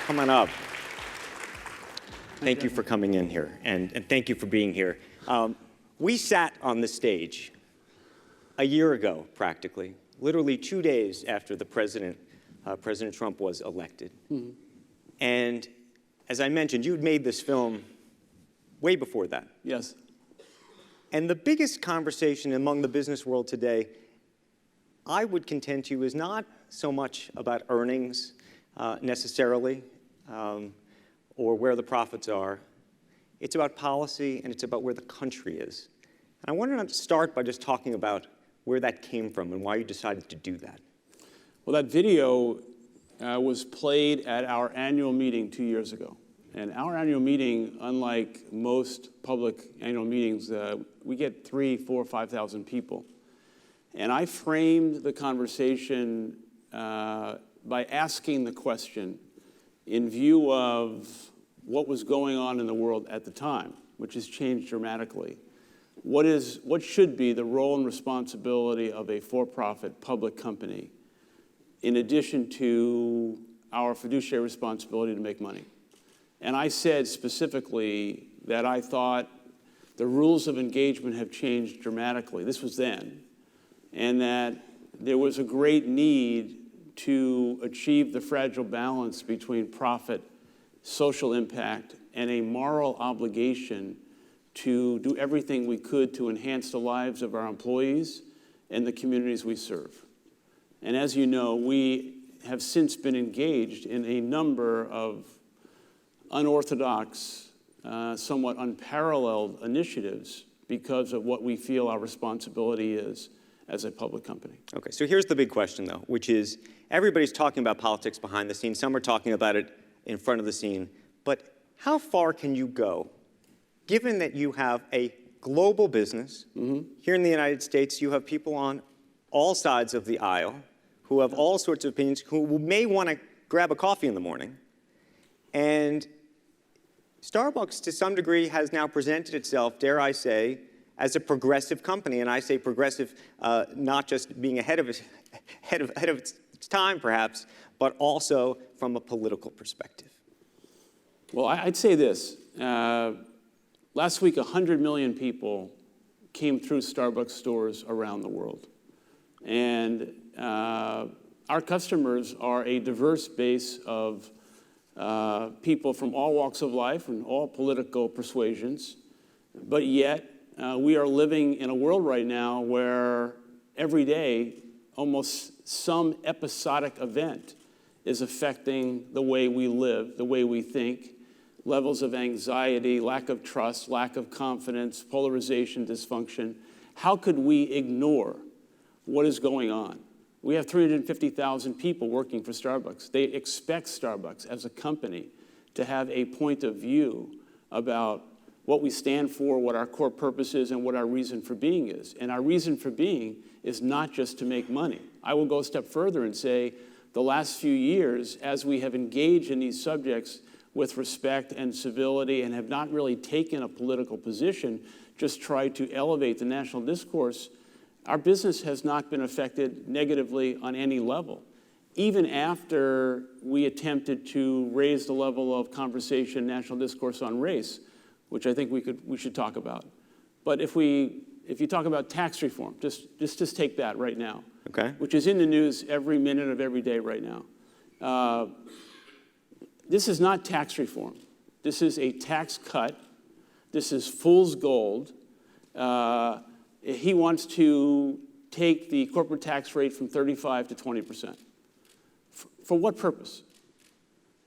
Come on up. Thank you for coming in here, and thank you for being here. We sat on the stage a year ago, practically, literally 2 days after the President Trump was elected. Mm-hmm. And as I mentioned, you'd made this film way before that. Yes. And the biggest conversation among the business world today, I would contend to you, is not so much about earnings necessarily, or where the profits are. It's about policy, and it's about where the country is. And I wanted to start by just talking about where that came from and why you decided to do that. Well, that video was played at our annual meeting 2 years ago. And our annual meeting, unlike most public annual meetings, we get 3,000, 4,000, 5,000 people. And I framed the conversation by asking the question, in view of what was going on in the world at the time, which has changed dramatically, what should be the role and responsibility of a for-profit public company, in addition to our fiduciary responsibility to make money? And I said specifically that I thought the rules of engagement have changed dramatically. This was then. And that there was a great need to achieve the fragile balance between profit, social impact, and a moral obligation to do everything we could to enhance the lives of our employees and the communities we serve. And as you know, we have since been engaged in a number of unorthodox, somewhat unparalleled initiatives because of what we feel our responsibility is as a public company. Okay, so here's the big question, though, which is everybody's talking about politics behind the scenes. Some are talking about it in front of the scene. But how far can you go, given that you have a global business? Mm-hmm. Here in the United States, you have people on all sides of the aisle who have all sorts of opinions, who may want to grab a coffee in the morning. And Starbucks, to some degree, has now presented itself, dare I say, as a progressive company. And I say progressive, not just being ahead of its time, perhaps, but also from a political perspective. Well, I'd say this. Last week, 100 million people came through Starbucks stores around the world. And our customers are a diverse base of people from all walks of life and all political persuasions. But yet, we are living in a world right now where every day, almost some episodic event is affecting the way we live, the way we think, levels of anxiety, lack of trust, lack of confidence, polarization, dysfunction. How could we ignore what is going on? We have 350,000 people working for Starbucks. They expect Starbucks as a company to have a point of view about what we stand for, what our core purpose is, and what our reason for being is. And our reason for being is not just to make money. I will go a step further and say the last few years, as we have engaged in these subjects with respect and civility and have not really taken a political position, just tried to elevate the national discourse, our business has not been affected negatively on any level. Even after we attempted to raise the level of conversation, national discourse on race, which I think we should talk about. But if you talk about tax reform, just take that right now, okay, which is in the news every minute of every day right now. This is not tax reform. This is a tax cut. This is fool's gold. He wants to take the corporate tax rate from 35 to 20%. For what purpose?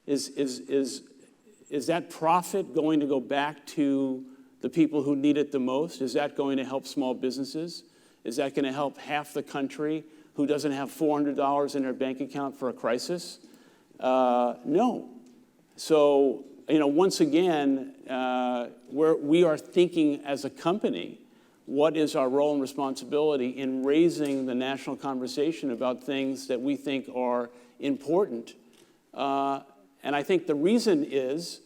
Is that profit going to go back to the people who need it the most? Is that going to help small businesses? Is that going to help half the country who doesn't have $400 in their bank account for a crisis? No. So, once again, we are thinking as a company, what is our role and responsibility in raising the national conversation about things that we think are important? And I think the reason is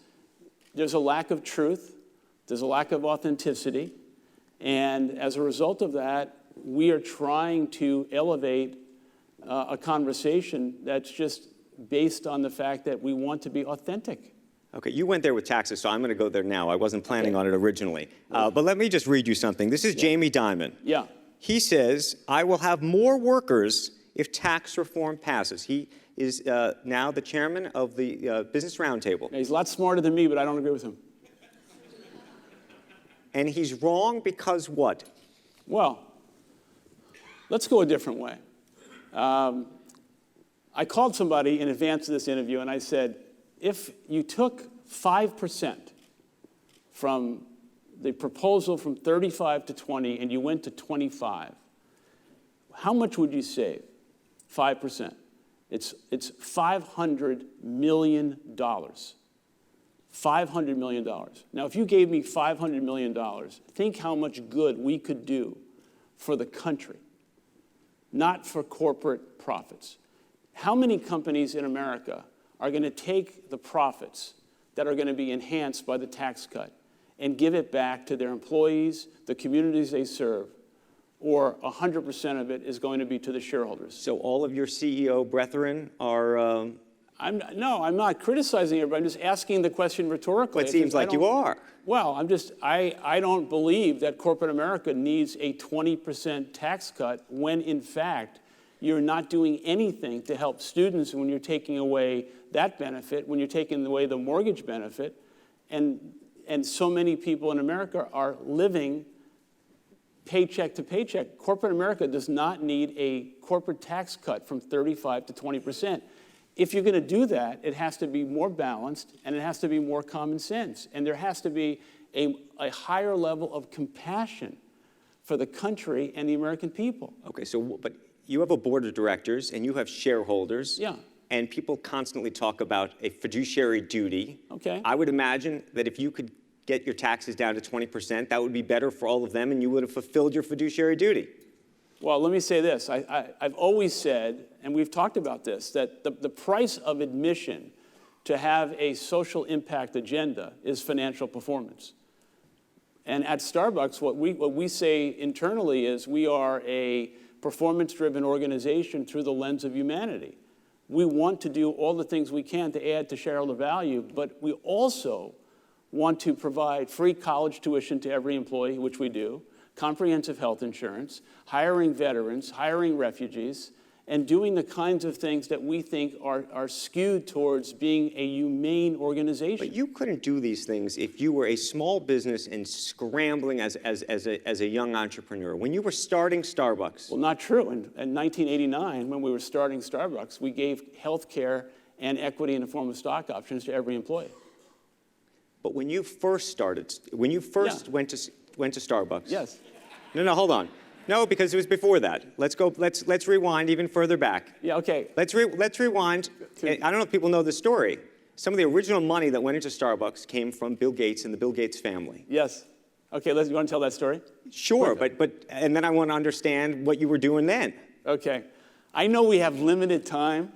there's a lack of truth, there's a lack of authenticity, and as a result of that, we are trying to elevate a conversation that's just based on the fact that we want to be authentic. Okay, you went there with taxes, so I'm going to go there now. I wasn't planning on it originally. But let me just read you something. This is Jamie Dimon. Yeah. He says, I will have more workers if tax reform passes. He is now the chairman of the Business Roundtable. He's a lot smarter than me, but I don't agree with him. And he's wrong because what? Well, let's go a different way. I called somebody in advance of this interview, and I said, if you took 5% from the proposal from 35 to 20 and you went to 25, how much would you save? 5%. It's $500 million. $500 million. Now, if you gave me $500 million, think how much good we could do for the country, not for corporate profits. How many companies in America are going to take the profits that are going to be enhanced by the tax cut and give it back to their employees, the communities they serve, or 100% of it is going to be to the shareholders? So all of your CEO brethren are... I'm not criticizing everybody. I'm just asking the question rhetorically. But it seems like you are. Well, I don't believe that corporate America needs a 20% tax cut when, in fact, you're not doing anything to help students when you're taking away that benefit, when you're taking away the mortgage benefit. And so many people in America are living paycheck to paycheck. Corporate America does not need a corporate tax cut from 35 to 20%. If you're going to do that, it has to be more balanced, and it has to be more common sense. And there has to be a higher level of compassion for the country and the American people. Okay, but you have a board of directors, and you have shareholders. Yeah. And people constantly talk about a fiduciary duty. Okay. I would imagine that if you could get your taxes down to 20%, that would be better for all of them, and you would have fulfilled your fiduciary duty. Well, let me say this. I've always said, and we've talked about this, that the price of admission to have a social impact agenda is financial performance. And at Starbucks, what we say internally is we are a performance-driven organization through the lens of humanity. We want to do all the things we can to add to shareholder value, but we also want to provide free college tuition to every employee, which we do, comprehensive health insurance, hiring veterans, hiring refugees, and doing the kinds of things that we think are skewed towards being a humane organization. But you couldn't do these things if you were a small business and scrambling as a young entrepreneur. When you were starting Starbucks. Well, not true. In 1989, when we were starting Starbucks, we gave health care and equity in the form of stock options to every employee. But when you first started, went to Starbucks. Yes. No, hold on. No, because it was before that. Let's rewind even further back. Yeah, okay. Let's rewind. I don't know if people know the story. Some of the original money that went into Starbucks came from Bill Gates and the Bill Gates family. Yes. Okay, you want to tell that story? Sure, and then I want to understand what you were doing then. Okay. I know we have limited time,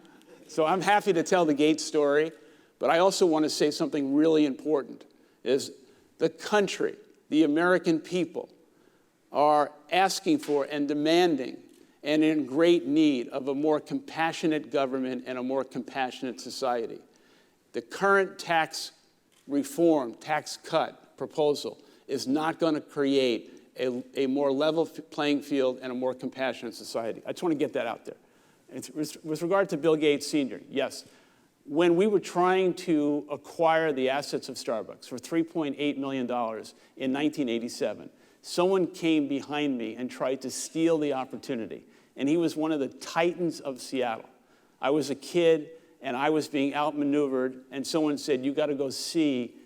so I'm happy to tell the Gates story, but I also want to say something really important, is the country, the American people, are asking for and demanding and in great need of a more compassionate government and a more compassionate society. The current tax reform, tax cut proposal is not going to create a more level playing field and a more compassionate society. I just want to get that out there. With regard to Bill Gates Sr., yes, when we were trying to acquire the assets of Starbucks for $3.8 million in 1987, someone came behind me and tried to steal the opportunity. And he was one of the titans of Seattle. I was a kid, and I was being outmaneuvered, and someone said, you got to go see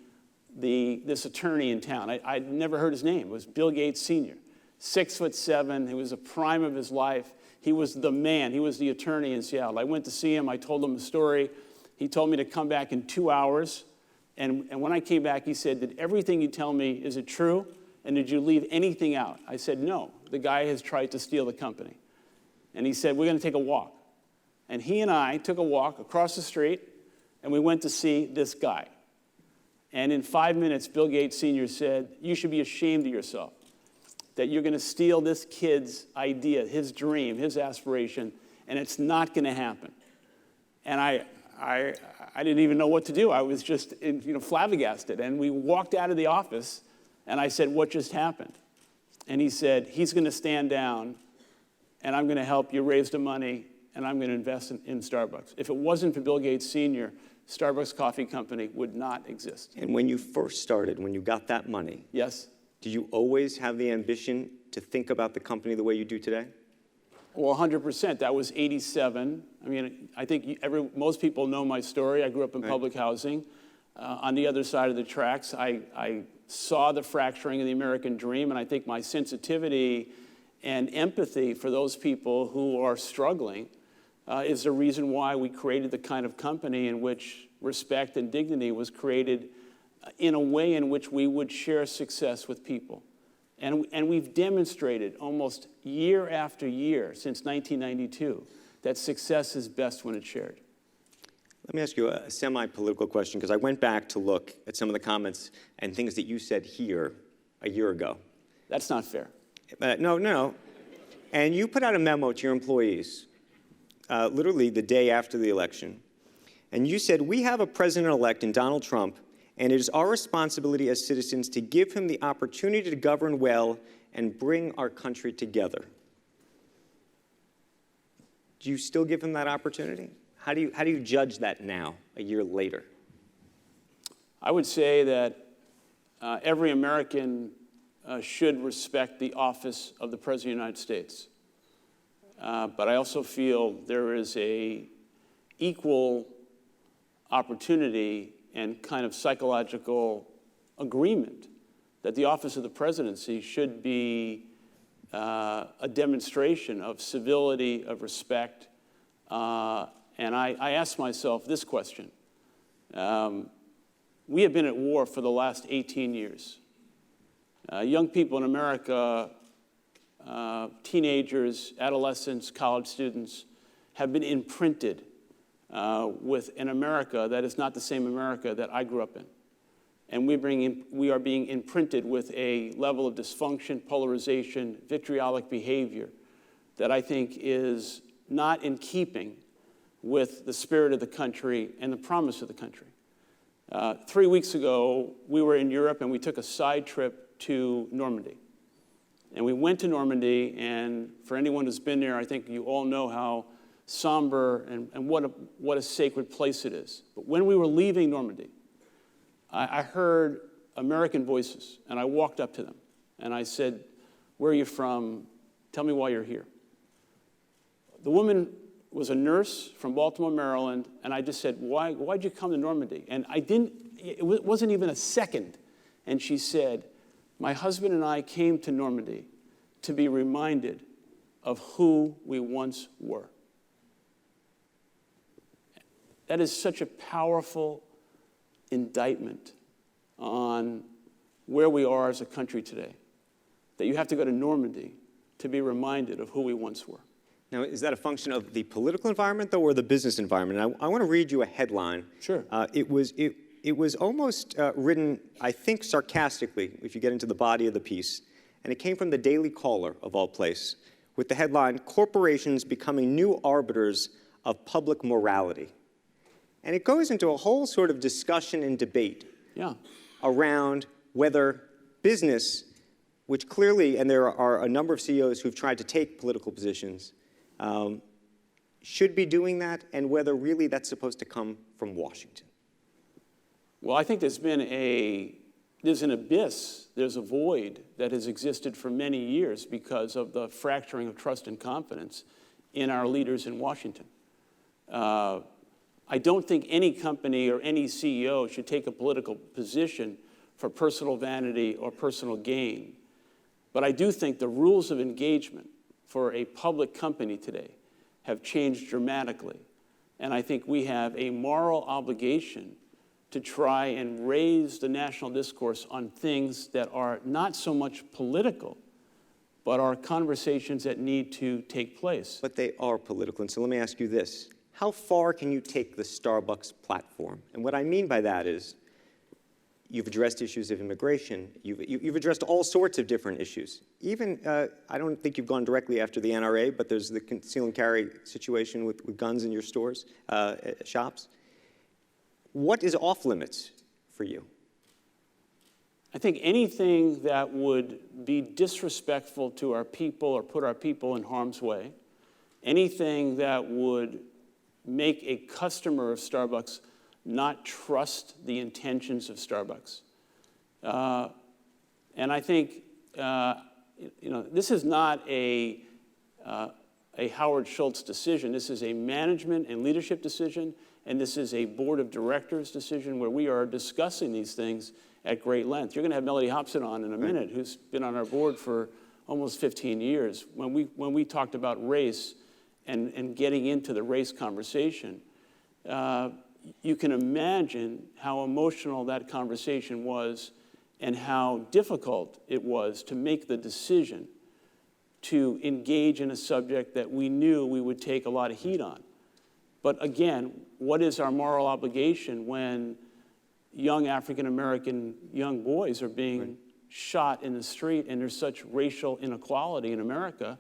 this attorney in town. I'd never heard his name. It was Bill Gates Sr., 6'7". He was the prime of his life. He was the man. He was the attorney in Seattle. I went to see him. I told him the story. He told me to come back in 2 hours. And when I came back, he said, did everything you tell me, is it true? And did you leave anything out? I said, no. The guy has tried to steal the company. And he said, we're going to take a walk. And he and I took a walk across the street, and we went to see this guy. And in 5 minutes, Bill Gates Sr. said, you should be ashamed of yourself that you're going to steal this kid's idea, his dream, his aspiration, and it's not going to happen. And I didn't even know what to do. I was just flabbergasted. And we walked out of the office, and I said, "What just happened?" And he said, "He's going to stand down, and I'm going to help you raise the money, and I'm going to invest in Starbucks." If it wasn't for Bill Gates Sr., Starbucks Coffee Company would not exist. And when you first started, when you got that money, Yes? did you always have the ambition to think about the company the way you do today? Well, 100%. That was 87. I mean, I think most people know my story. I grew up in public housing. On the other side of the tracks, I saw the fracturing of the American dream, and I think my sensitivity and empathy for those people who are struggling is the reason why we created the kind of company in which respect and dignity was created in a way in which we would share success with people. And we've demonstrated almost year after year since 1992 that success is best when it's shared. Let me ask you a semi-political question, because I went back to look at some of the comments and things that you said here a year ago. That's not fair. No. And you put out a memo to your employees, literally the day after the election. And you said, "We have a president-elect in Donald Trump, and it is our responsibility as citizens to give him the opportunity to govern well and bring our country together." Do you still give him that opportunity? How do you judge that now, a year later? I would say that every American should respect the office of the President of the United States. But I also feel there is an equal opportunity and kind of psychological agreement that the office of the presidency should be a demonstration of civility, of respect. And I asked myself this question. We have been at war for the last 18 years. Young people in America, teenagers, adolescents, college students, have been imprinted with an America that is not the same America that I grew up in. And we are being imprinted with a level of dysfunction, polarization, vitriolic behavior that I think is not in keeping with the spirit of the country and the promise of the country. 3 weeks ago, we were in Europe and we took a side trip to Normandy. And we went to Normandy, and for anyone who's been there, I think you all know how somber and what a sacred place it is. But when we were leaving Normandy, I heard American voices, and I walked up to them, and I said, "Where are you from? Tell me why you're here." The woman was a nurse from Baltimore, Maryland, and I just said, why'd you come to Normandy? And it wasn't even a second. And she said, "My husband and I came to Normandy to be reminded of who we once were." That is such a powerful indictment on where we are as a country today, that you have to go to Normandy to be reminded of who we once were. Now, is that a function of the political environment, though, or the business environment? And I want to read you a headline. Sure. It was almost written, I think, sarcastically, if you get into the body of the piece. And it came from the Daily Caller, of all place, with the headline, "Corporations Becoming New Arbiters of Public Morality." And it goes into a whole sort of discussion and debate around whether business, which clearly, and there are a number of CEOs who've tried to take political positions, should be doing that, and whether really that's supposed to come from Washington. Well, I think there's an abyss, there's a void that has existed for many years because of the fracturing of trust and confidence in our leaders in Washington. I don't think any company or any CEO should take a political position for personal vanity or personal gain. But I do think the rules of engagement for a public company today have changed dramatically. And I think we have a moral obligation to try and raise the national discourse on things that are not so much political, but are conversations that need to take place. But they are political, and so let me ask you this. How far can you take the Starbucks platform? And what I mean by that is, you've addressed issues of immigration. You've addressed all sorts of different issues. Even, I don't think you've gone directly after the NRA, but there's the conceal and carry situation with guns in your stores, shops. What is off limits for you? I think anything that would be disrespectful to our people or put our people in harm's way, anything that would make a customer of Starbucks not trust the intentions of Starbucks. And I think, this is not a Howard Shultz decision. This is a management and leadership decision, and this is a board of directors decision where we are discussing these things at great length. You're going to have Melody Hobson on in a minute, who's been on our board for almost 15 years. When we talked about race and getting into the race conversation, you can imagine how emotional that conversation was and how difficult it was to make the decision to engage in a subject that we knew we would take a lot of heat on. But again, what is our moral obligation when young African-American young boys are being shot in the street and there's such racial inequality in America?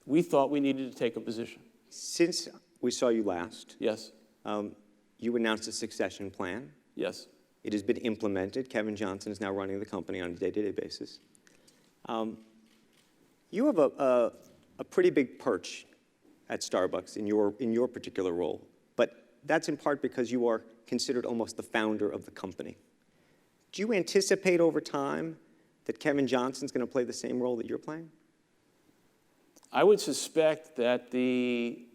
We thought we needed to take a position. Since we saw you last, Yes. You announced a succession plan. Yes. It has been implemented. Kevin Johnson is now running the company on a day-to-day basis. You have a pretty big perch at Starbucks in your particular role, but that's in part because you are considered almost the founder of the company. Do you anticipate over time that Kevin Johnson's going to play the same role that you're playing? I would suspect that the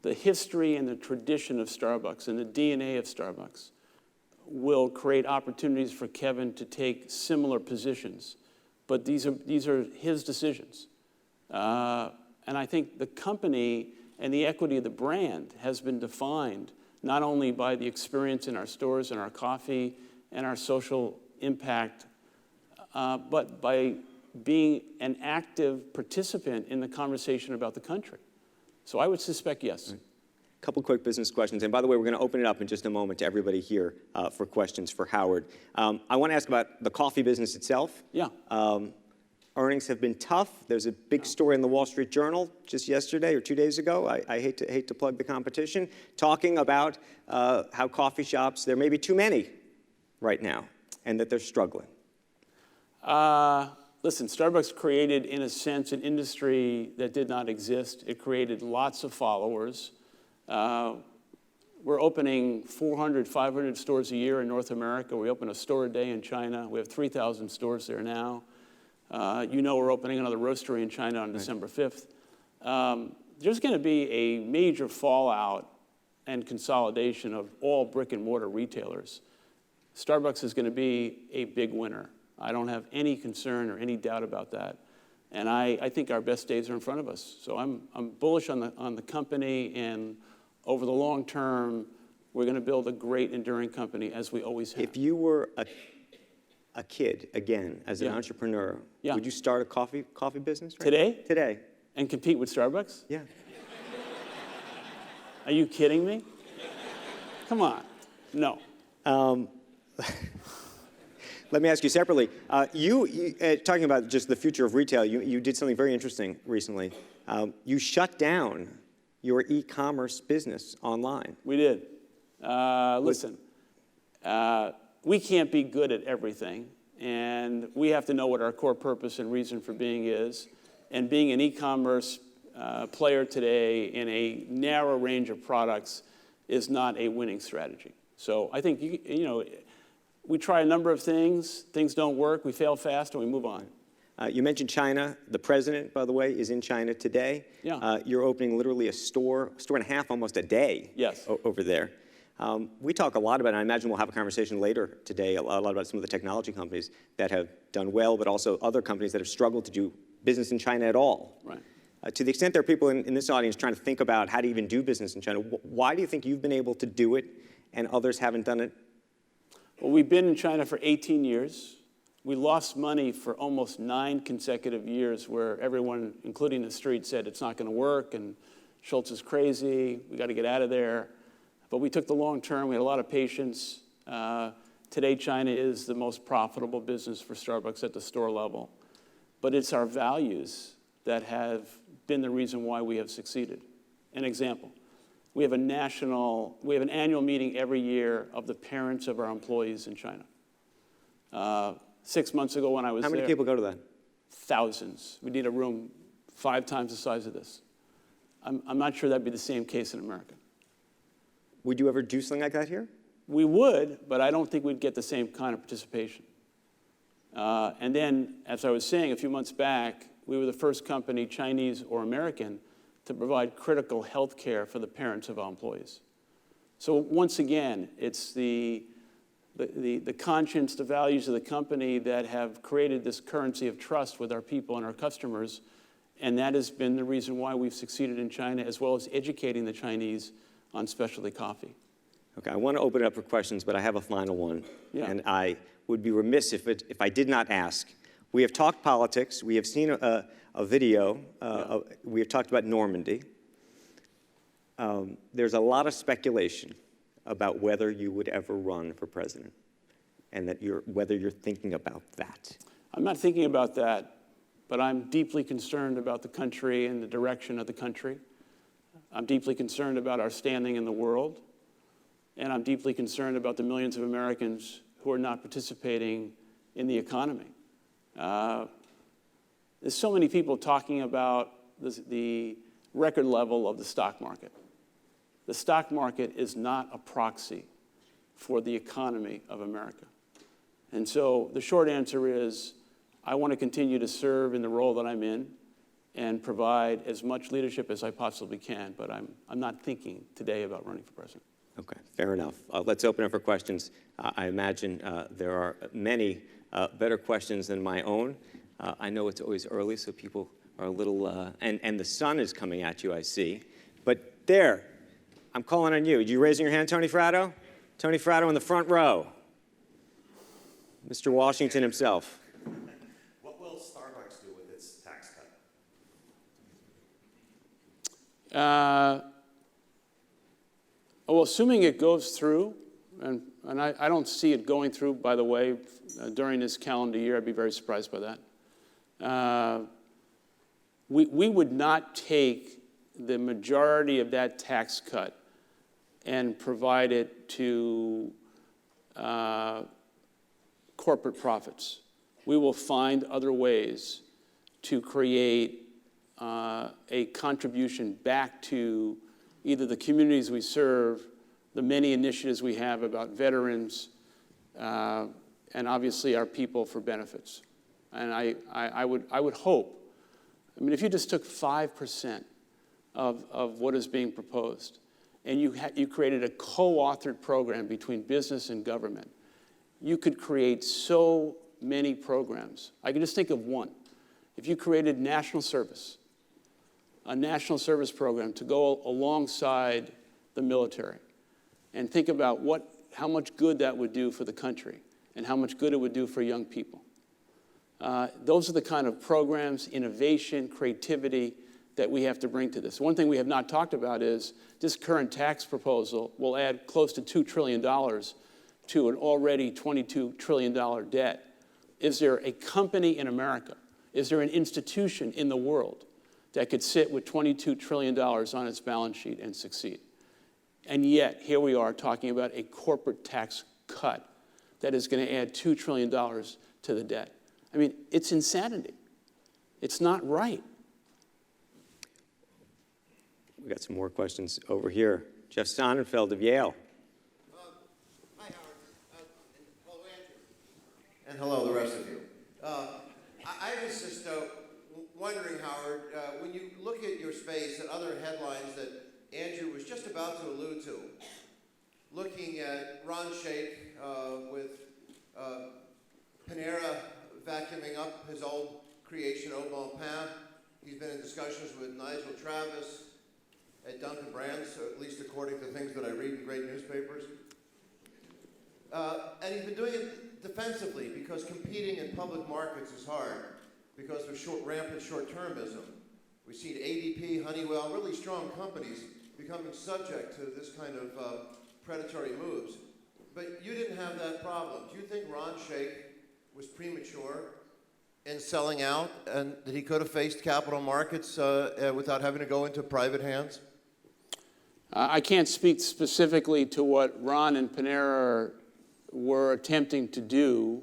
history and the tradition of Starbucks and the DNA of Starbucks will create opportunities for Kevin to take similar positions. But these are his decisions. And I think the company and the equity of the brand has been defined not only by the experience in our stores and our coffee and our social impact, but by being an active participant in the conversation about the country. So I would suspect yes. A couple quick business questions. And by the way, we're going to open it up in just a moment to everybody here for questions for Howard. I want to ask about the coffee business itself. Yeah. Earnings have been tough. There's a big story in the Wall Street Journal just yesterday or 2 days ago. I hate to plug the competition, talking about how coffee shops, there may be too many right now, and that they're struggling. Listen, Starbucks created, in a sense, an industry that did not exist. It created lots of followers. We're opening 400, 500 stores a year in North America. We open a store a day in China. We have 3,000 stores there now. We're opening another roastery in China on December 5th. There's going to be a major fallout and consolidation of all brick and mortar retailers. Starbucks is going to be a big winner. I don't have any concern or any doubt about that. And I think our best days are in front of us. So I'm bullish on the company, and over the long term, we're going to build a great, enduring company as we always have. If you were a kid again as an entrepreneur, would you start a coffee business? Right? Today? Today. And compete with Starbucks? Yeah. Are you kidding me? Come on. No. Let me ask you separately. Talking about just the future of retail, you did something very interesting recently. You shut down your e-commerce business online. We did. Listen, we can't be good at everything, and we have to know what our core purpose and reason for being is. And being an e-commerce player today in a narrow range of products is not a winning strategy. So I think, we try a number of things. Things don't work. We fail fast, and we move on. You mentioned China. The president, by the way, is in China today. Yeah. You're opening literally a store and a half almost a day. Yes. Over there. We talk a lot about, and I imagine we'll have a conversation later today, a lot about some of the technology companies that have done well, but also other companies that have struggled to do business in China at all. Right. To the extent there are people in this audience trying to think about how to even do business in China, why do you think you've been able to do it and others haven't done it? Well, we've been in China for 18 years. We lost money for almost 9 consecutive years where everyone, including the street, said it's not going to work and Shultz is crazy, we got to get out of there. But we took the long term. We had a lot of patience. Today, China is the most profitable business for Starbucks at the store level. But it's our values that have been the reason why we have succeeded. An example, we have an annual meeting every year of the parents of our employees in China. 6 months ago when I was there. How many people go to that? Thousands. We need a room 5 times the size of this. I'm not sure that'd be the same case in America. Would you ever do something like that here? We would, but I don't think we'd get the same kind of participation. And then, as I was saying a few months back, we were the first company, Chinese or American, to provide critical health care for the parents of our employees. So once again, it's the conscience, the values of the company that have created this currency of trust with our people and our customers, and that has been the reason why we've succeeded in China, as well as educating the Chinese on specialty coffee. Okay, I want to open it up for questions, but I have a final one. Yeah. And I would be remiss if I did not ask. We have talked politics. We have seen a video. We have talked about Normandy. There's a lot of speculation about whether you would ever run for president, and that whether you're thinking about that. I'm not thinking about that, but I'm deeply concerned about the country and the direction of the country. I'm deeply concerned about our standing in the world, and I'm deeply concerned about the millions of Americans who are not participating in the economy. There's so many people talking about the record level of the stock market. The stock market is not a proxy for the economy of America. And so the short answer is, I want to continue to serve in the role that I'm in and provide as much leadership as I possibly can, but I'm not thinking today about running for president. Okay, fair enough. Let's open up for questions. I imagine there are many better questions than my own. I know it's always early, so people are a little, and the sun is coming at you, I see. But there, I'm calling on you. You raising your hand, Tony Fratto? Tony Fratto in the front row. Mr. Washington himself. What will Starbucks do with its tax cut? Well, assuming it goes through, and I don't see it going through, by the way, during this calendar year. I'd be very surprised by that. We would not take the majority of that tax cut and provide it to corporate profits. We will find other ways to create a contribution back to either the communities we serve, the many initiatives we have about veterans, and obviously our people for benefits. And I would hope, I mean, if you just took 5% of what is being proposed, and you created a co-authored program between business and government, you could create so many programs. I can just think of one. If you created national service, a national service program to go alongside the military, and think about how much good that would do for the country and how much good it would do for young people. Those are the kind of programs, innovation, creativity that we have to bring to this. One thing we have not talked about is this current tax proposal will add close to $2 trillion to an already $22 trillion debt. Is there a company in America? Is there an institution in the world that could sit with $22 trillion on its balance sheet and succeed? And yet, here we are talking about a corporate tax cut that is going to add $2 trillion to the debt. I mean, it's insanity. It's not right. We got some more questions over here. Jeff Sonnenfeld of Yale. Hi, Howard. Hello, Andrew. And hello, the rest of you. I was just wondering, Howard, when you look at your space and other headlines that Andrew was just about to allude to, looking at Ron Shaich with Panera vacuuming up his old creation, Au Bon Pain. He's been in discussions with Nigel Travis at Dunkin' Brands, at least according to things that I read in great newspapers. And he's been doing it defensively because competing in public markets is hard because of rampant short-termism. We've seen ADP, Honeywell, really strong companies becoming subject to this kind of predatory moves. But you didn't have that problem. Do you think Ron Shaich was premature in selling out and that he could have faced capital markets without having to go into private hands? I can't speak specifically to what Ron and Panera were attempting to do.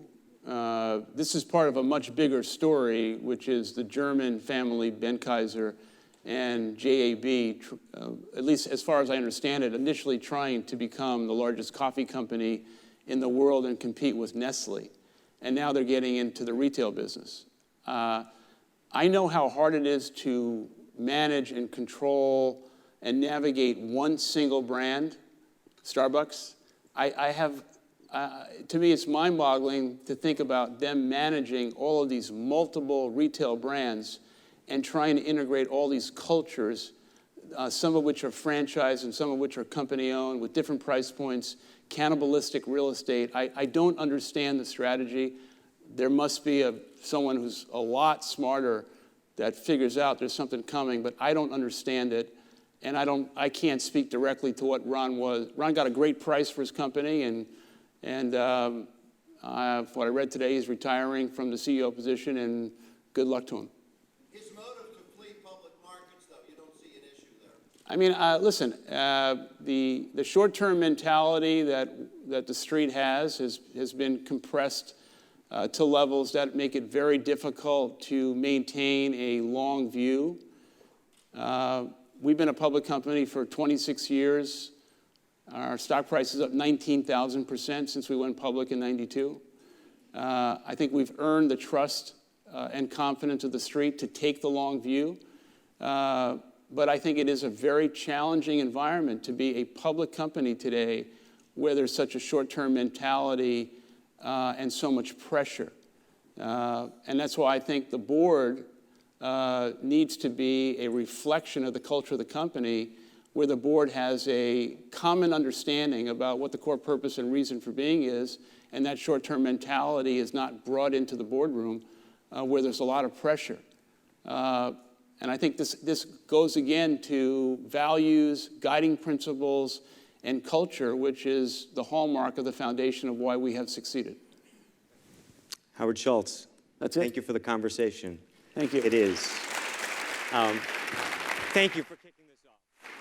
This is part of a much bigger story, which is the German family, Benckiser and JAB, at least as far as I understand it, initially trying to become the largest coffee company in the world and compete with Nestle. And now they're getting into the retail business. I know how hard it is to manage and control and navigate one single brand, Starbucks. To me, it's mind-boggling to think about them managing all of these multiple retail brands and trying to integrate all these cultures, some of which are franchised and some of which are company-owned with different price points, cannibalistic real estate. I don't understand the strategy. There must be someone who's a lot smarter that figures out there's something coming, but I don't understand it. And I can't speak directly to what Ron was. Ron got a great price for his company, and what I read today, he's retiring from the CEO position, and good luck to him. His motive to flee public markets, though, you don't see an issue there. I mean, listen, the short-term mentality that the street has been compressed to levels that make it very difficult to maintain a long view. We've been a public company for 26 years. Our stock price is up 19,000% since we went public in '92. I think we've earned the trust and confidence of the street to take the long view. But I think it is a very challenging environment to be a public company today where there's such a short-term mentality and so much pressure. And that's why I think the board needs to be a reflection of the culture of the company, where the board has a common understanding about what the core purpose and reason for being is, and that short-term mentality is not brought into the boardroom where there's a lot of pressure. And I think this goes again to values, guiding principles, and culture, which is the hallmark of the foundation of why we have succeeded. Howard Shultz, That's it. thank you for the conversation. Thank you. It is. Thank you for kicking this.